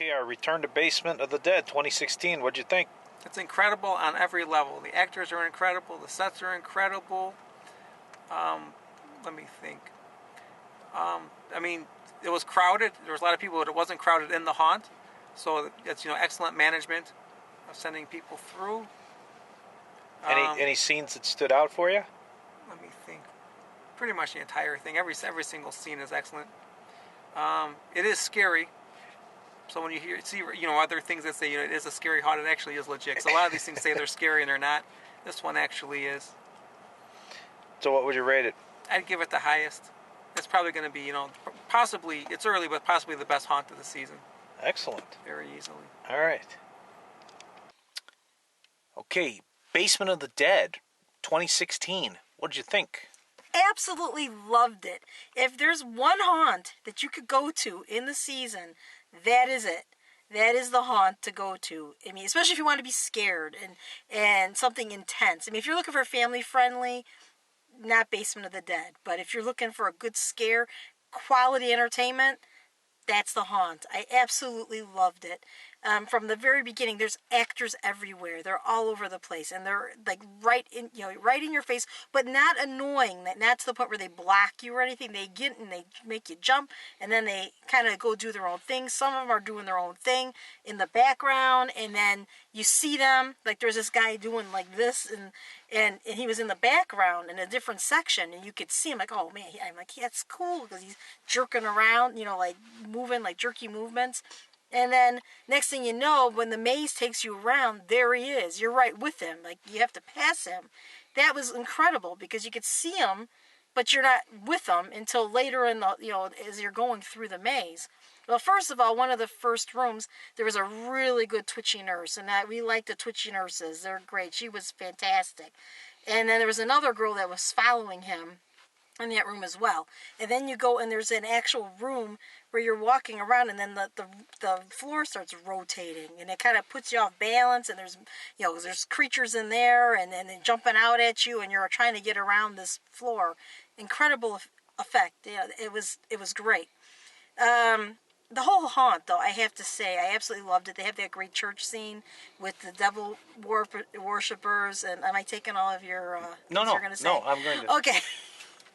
Okay, our Return to Basement of the Dead 2016. What'd you think? It's incredible on every level. The actors are incredible. The sets are incredible. Let me think. I mean, it was crowded. There was a lot of people, but it wasn't crowded in the haunt. So it's excellent management of sending people through. Any scenes that stood out for you? Let me think. Pretty much the entire thing. Every single scene is excellent. It is scary. So when you see other things that say it is a scary haunt, it actually is legit. So a lot of these things say they're scary and they're not. This one actually is. So what would you rate it? I'd give it the highest. It's probably going to be possibly, it's early, but possibly the best haunt of the season. Excellent. Very easily. All right. Okay, Basement of the Dead 2016. What did you think? Absolutely loved it. If there's one haunt that you could go to in the season, that is it. That is the haunt to go to. I mean, especially if you want to be scared and something intense. I mean, if you're looking for family friendly, not Basement of the Dead. But if you're looking for a good scare, quality entertainment, that's the haunt. I absolutely loved it. From the very beginning, there's actors everywhere. They're all over the place, and they're like right in your face, but not annoying. Not to the point where they block you or anything. They get and they make you jump, and then they kind of go do their own thing. Some of them are doing their own thing in the background, and then you see them. Like there's this guy doing like this, and he was in the background in a different section, and you could see him like, oh man, I'm like, yeah, that's cool because he's jerking around, like moving like jerky movements. And then next thing you know, when the maze takes you around, there he is. You're right with him. Like you have to pass him. That was incredible because you could see him, but you're not with him until later in the, as you're going through the maze. Well, first of all, one of the first rooms, there was a really good twitchy nurse, and we like the twitchy nurses. They're great. She was fantastic. And then there was another girl that was following him in that room as well. And then you go and there's an actual room where you're walking around, and then the floor starts rotating, and it kind of puts you off balance, and there's creatures in there and then jumping out at you, and you're trying to get around this floor. Incredible effect. Yeah, it was great. The whole haunt, though, I have to say, I absolutely loved it. They have that great church scene with the devil worshippers, and am I taking all of your No, you're going to say? no, I'm going to. Okay.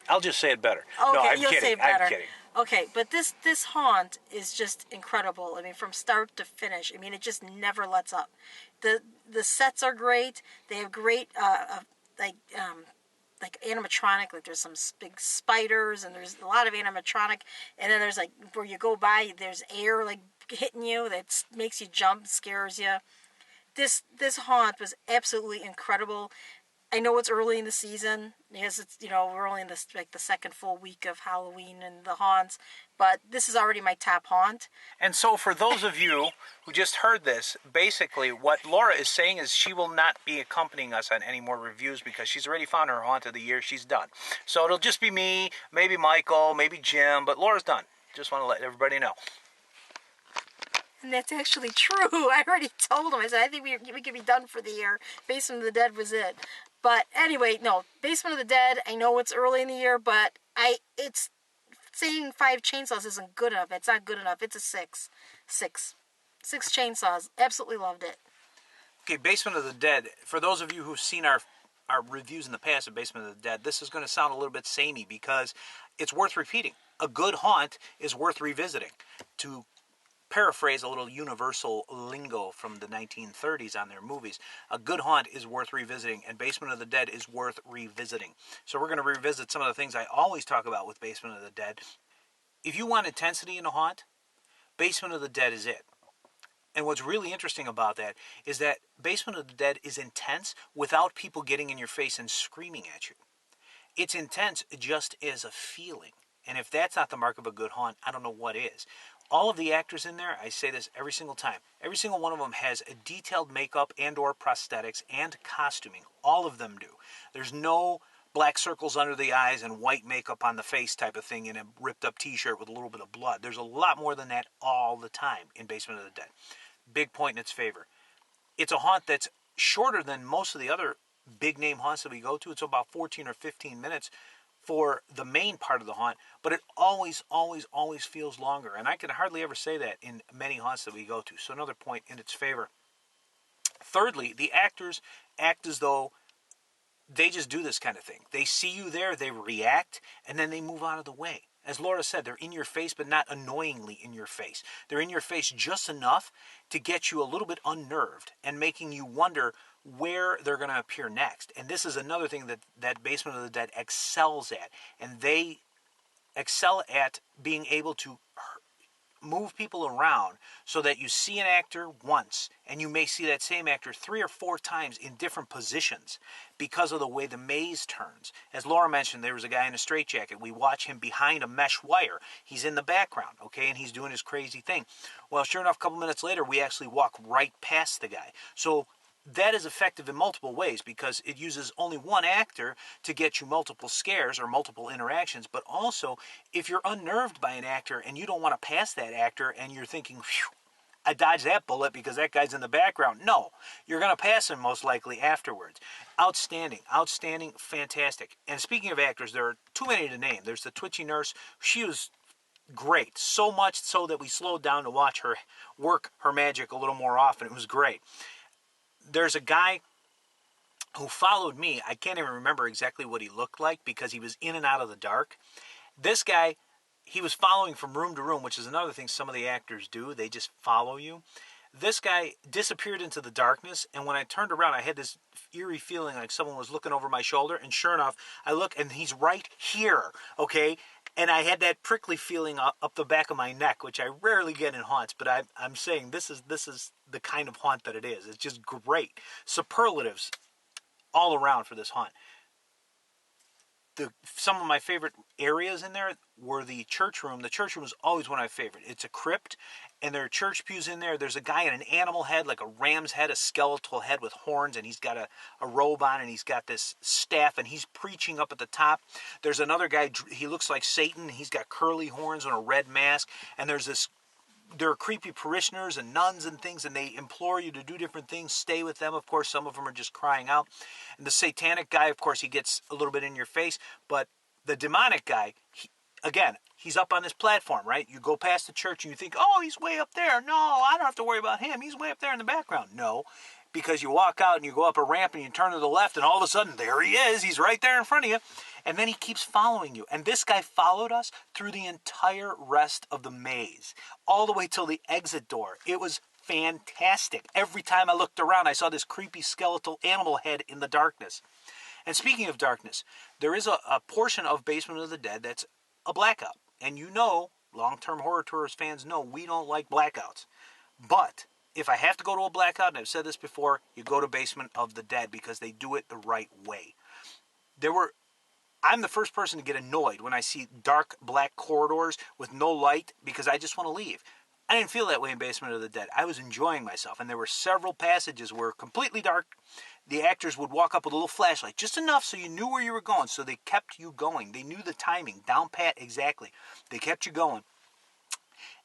I'll just say it better. Okay, no, I'm you'll kidding. say it better. I'm kidding. Okay, but this haunt is just incredible. I mean, from start to finish. I mean, it just never lets up. The sets are great. They have great like animatronic. Like there's some big spiders, and there's a lot of animatronic. And then there's like where you go by, there's air like hitting you that makes you jump, scares you. This haunt was absolutely incredible. I know it's early in the season because it's we're only in the second full week of Halloween and the haunts, but this is already my top haunt. And so for those of you who just heard this, basically what Laura is saying is she will not be accompanying us on any more reviews because she's already found her haunt of the year. She's done. So it'll just be me, maybe Michael, maybe Jim, but Laura's done. Just want to let everybody know. And that's actually true. I already told him. I said, I think we could be done for the year. Basement of the Dead was it. But anyway, no, Basement of the Dead, I know it's early in the year, but it's saying 5 chainsaws isn't good enough. It's not good enough. It's a 6. 6 chainsaws. Absolutely loved it. Okay, Basement of the Dead. For those of you who've seen our reviews in the past of Basement of the Dead, this is going to sound a little bit samey because it's worth repeating. A good haunt is worth revisiting. To paraphrase a little universal lingo from the 1930s on their movies, a good haunt is worth revisiting, and Basement of the Dead is worth revisiting. So we're going to revisit some of the things I always talk about with Basement of the Dead. If you want intensity in a haunt, Basement of the Dead is it. And what's really interesting about that is that Basement of the Dead is intense without people getting in your face and screaming at you. It's intense just as a feeling. And if that's not the mark of a good haunt, I don't know what is. All of the actors in there, I say this every single time, every single one of them has a detailed makeup and or prosthetics and costuming. All of them do. There's no black circles under the eyes and white makeup on the face type of thing in a ripped up t-shirt with a little bit of blood. There's a lot more than that all the time in Basement of the Dead. Big point in its favor. It's a haunt that's shorter than most of the other big name haunts that we go to. It's about 14 or 15 minutes for the main part of the haunt, but it always, always, always feels longer. And I can hardly ever say that in many haunts that we go to. So another point in its favor. Thirdly, the actors act as though they just do this kind of thing. They see you there, they react, and then they move out of the way. As Laura said, they're in your face, but not annoyingly in your face. They're in your face just enough to get you a little bit unnerved and making you wonder where they're going to appear next. And this is another thing that Basement of the Dead excels at. And they excel at being able to move people around so that you see an actor once and you may see that same actor 3 or 4 times in different positions because of the way the maze turns. As Laura mentioned, there was a guy in a straitjacket. We watch him behind a mesh wire. He's in the background, okay, and he's doing his crazy thing. Well, sure enough, a couple minutes later, we actually walk right past the guy. So that is effective in multiple ways because it uses only one actor to get you multiple scares or multiple interactions. But also, if you're unnerved by an actor and you don't want to pass that actor and you're thinking, phew, I dodged that bullet because that guy's in the background. No, you're going to pass him most likely afterwards. Outstanding, outstanding, fantastic. And speaking of actors, there are too many to name. There's the twitchy nurse. She was great. So much so that we slowed down to watch her work her magic a little more often. It was great. There's a guy who followed me. I can't even remember exactly what he looked like because he was in and out of the dark. This guy, he was following from room to room, which is another thing some of the actors do. They just follow you. This guy disappeared into the darkness, and when I turned around, I had this eerie feeling like someone was looking over my shoulder, and sure enough, I look, and he's right here, okay? And I had that prickly feeling up the back of my neck, which I rarely get in haunts, but I'm saying this is the kind of haunt that it is. It's just great. Superlatives all around for this haunt. Some of my favorite areas in there were the church room. The church room is always one of my favorite. It's a crypt, and there are church pews in there. There's a guy in an animal head, like a ram's head, a skeletal head with horns, and he's got a robe on, and he's got this staff, and he's preaching up at the top. There's another guy, he looks like Satan. He's got curly horns and a red mask, and there are creepy parishioners and nuns and things, and they implore you to do different things. Stay with them. Of course, some of them are just crying out. And the satanic guy, of course, he gets a little bit in your face. But the demonic guy, he's up on this platform, right? You go past the church and you think, oh, he's way up there. No, I don't have to worry about him. He's way up there in the background. No, because you walk out and you go up a ramp and you turn to the left, and all of a sudden, there he is. He's right there in front of you. And then he keeps following you. And this guy followed us through the entire rest of the maze, all the way till the exit door. It was fantastic. Every time I looked around, I saw this creepy skeletal animal head in the darkness. And speaking of darkness, there is a portion of Basement of the Dead that's a blackout. And you know, long-term horror tourist fans know we don't like blackouts. But if I have to go to a blackout, and I've said this before, you go to Basement of the Dead because they do it the right way. I'm the first person to get annoyed when I see dark black corridors with no light because I just want to leave. I didn't feel that way in Basement of the Dead. I was enjoying myself, and there were several passages where completely dark. The actors would walk up with a little flashlight, just enough so you knew where you were going, so they kept you going. They knew the timing, down pat exactly. They kept you going.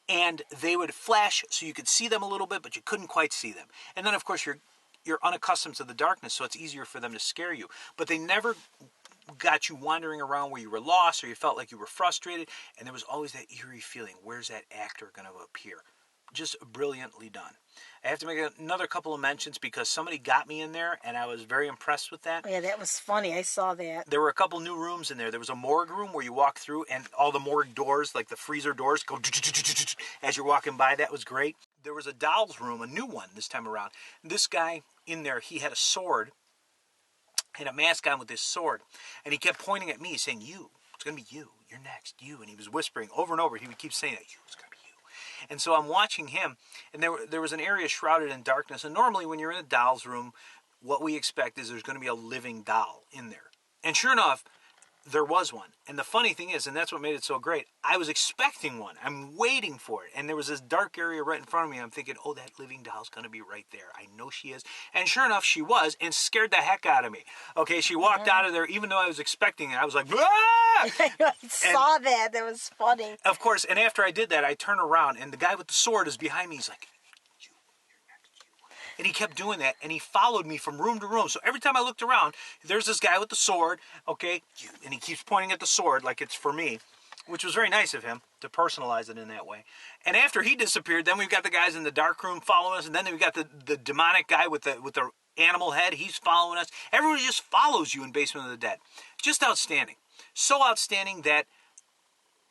And they would flash so you could see them a little bit, but you couldn't quite see them. And then, of course, you're unaccustomed to the darkness, so it's easier for them to scare you. But they never got you wandering around where you were lost or you felt like you were frustrated, and there was always that eerie feeling, where's that actor going to appear? Just brilliantly done. I have to make another couple of mentions because somebody got me in there and I was very impressed with that. Oh, yeah, that was funny. I saw that. There were a couple new rooms in there. There was a morgue room where you walk through and all the morgue doors, like the freezer doors, go as you're walking by. That was great. There was a doll's room, a new one this time around. This guy in there, he had a sword and a mask on with this sword, and he kept pointing at me saying, you, it's going to be you, you're next, you, and he was whispering over and over. He would keep saying that, you, it's going to be you. And so I'm watching him, and there was an area shrouded in darkness, and normally when you're in a doll's room, what we expect is there's going to be a living doll in there. And sure enough, there was one. And the funny thing is, and that's what made it so great, I was expecting one. I'm waiting for it. And there was this dark area right in front of me. I'm thinking, oh, that living doll's going to be right there. I know she is. And sure enough, she was, and scared the heck out of me. Okay, she walked out of there, even though I was expecting it. I was like, ah! I saw that. That was funny. Of course, and after I did that, I turn around, and the guy with the sword is behind me. He's like, And he kept doing that, and he followed me from room to room. So every time I looked around, there's this guy with the sword, okay, and he keeps pointing at the sword like it's for me, which was very nice of him to personalize it in that way. And after he disappeared, then we've got the guys in the dark room following us, and then we've got the demonic guy with the animal head. He's following us. Everybody just follows you in Basement of the Dead. Just outstanding. So outstanding that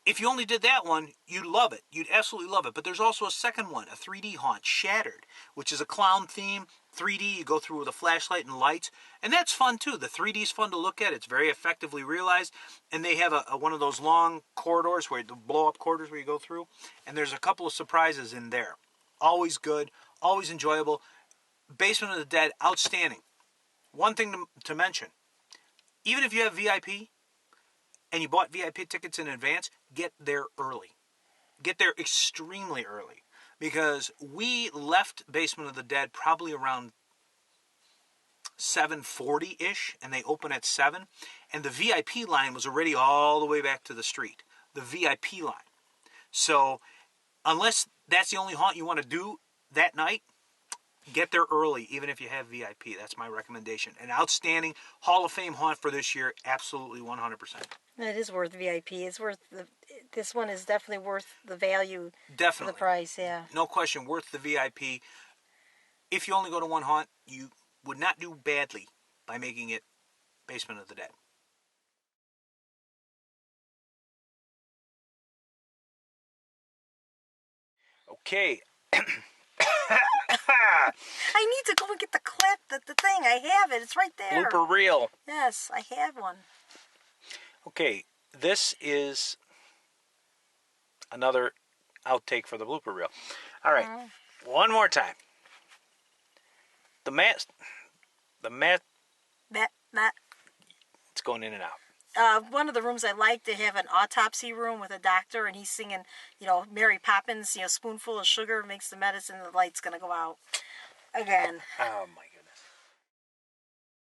if you only did that one, you'd love it. You'd absolutely love it. But there's also a second one, a 3D haunt, Shattered, which is a clown theme, 3D. You go through with a flashlight and lights. And that's fun, too. The 3D is fun to look at. It's very effectively realized. And they have one of those long corridors, the blow-up corridors where you go through. And there's a couple of surprises in there. Always good. Always enjoyable. Basement of the Dead, outstanding. One thing to mention. Even if you have VIP, and you bought VIP tickets in advance, get there early. Get there extremely early. Because we left Basement of the Dead probably around 7:40-ish, and they open at 7. And the VIP line was already all the way back to the street. The VIP line. So, unless that's the only haunt you want to do that night, get there early, even if you have VIP. That's my recommendation. An outstanding Hall of Fame haunt for this year. Absolutely 100%. It is worth VIP. It's worth this one is definitely worth the value. Definitely. For the price, yeah. No question, worth the VIP. If you only go to one haunt, you would not do badly by making it Basement of the Dead. Okay. I need to go and get the clip, the thing. I have it. It's right there. Blooper reel. Yes, I have one. Okay, this is another outtake for the blooper reel. All right, one more time. The mat. It's going in and out. One of the rooms I like, they have an autopsy room with a doctor, and he's singing, Mary Poppins, spoonful of sugar makes the medicine, the light's going to go out. Again. Oh, my